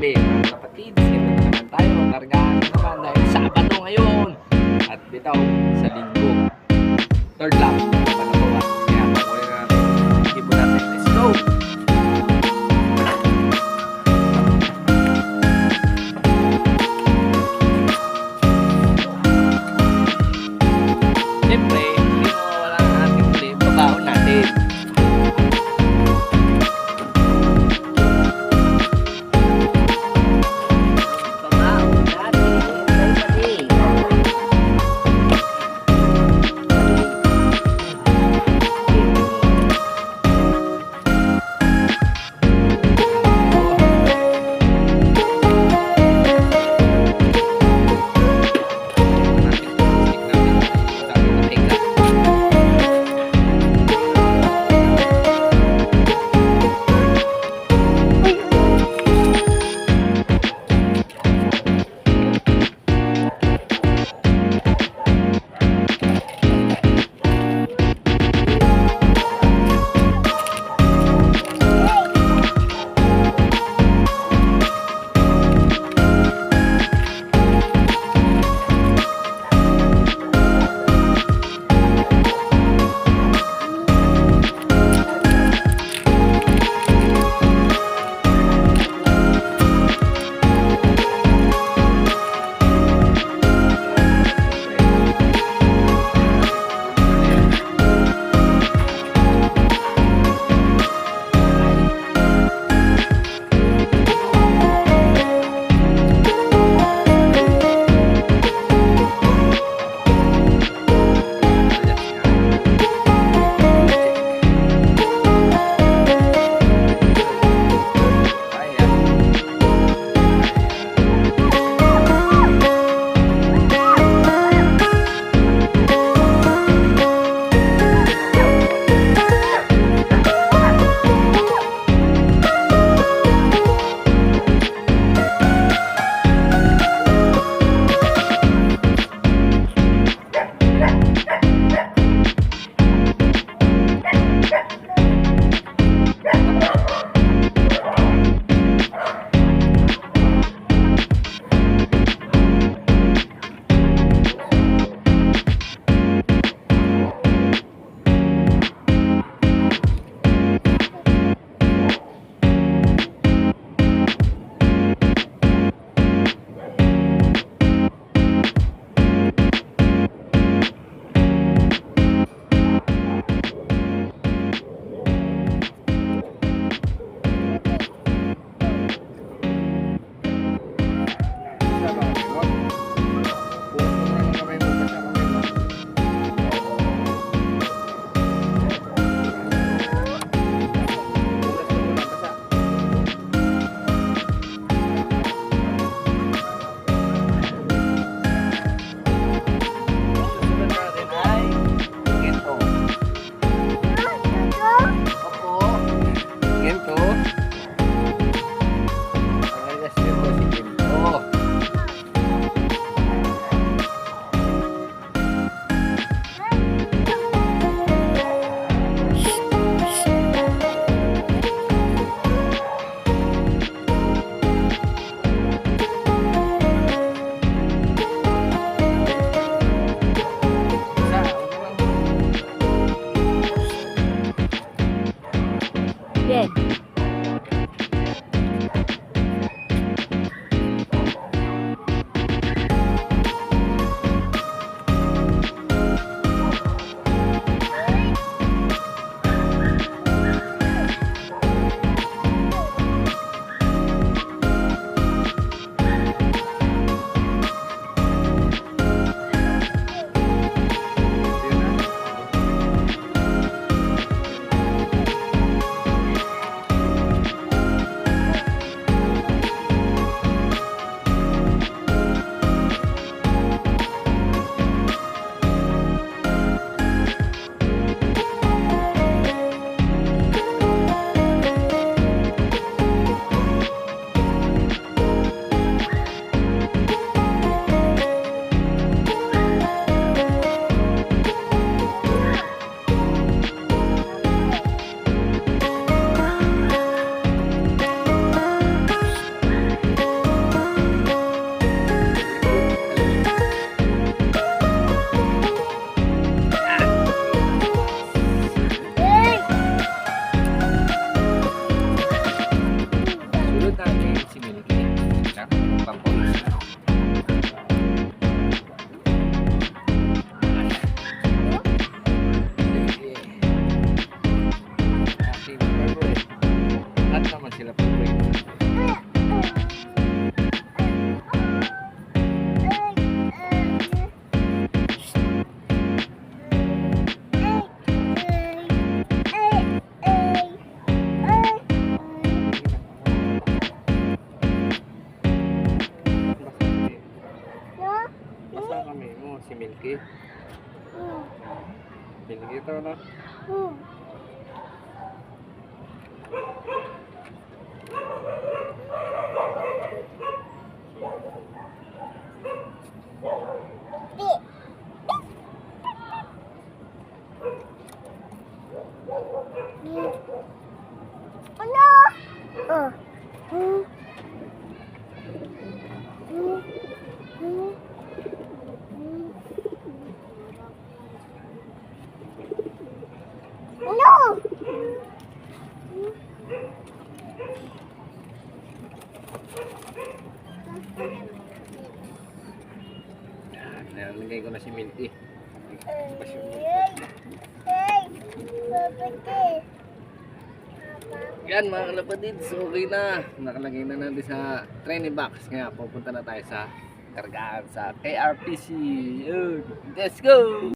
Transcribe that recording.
gabi mga kapatid. Ito na naman tayo. Kargahan na naman dahil Sabado ngayon. At bitaw sa Linggo. Third lap. Panagawa. Kaya pakunin na natin. Ibo natin. Let's go! Siyempre, hindi mawawala ang ating ulit. Babaon natin. pampawis. Aking favorite. Lahat naman sila favorite. Basta kami mo, si Milky. Milky ito, no? Nalagay ko na si Milky. Yan mga kalapatids, okay na. Nakalagay na natin sa training box. Kaya pupunta na tayo sa kargaan sa KRPC. Yun. Let's go!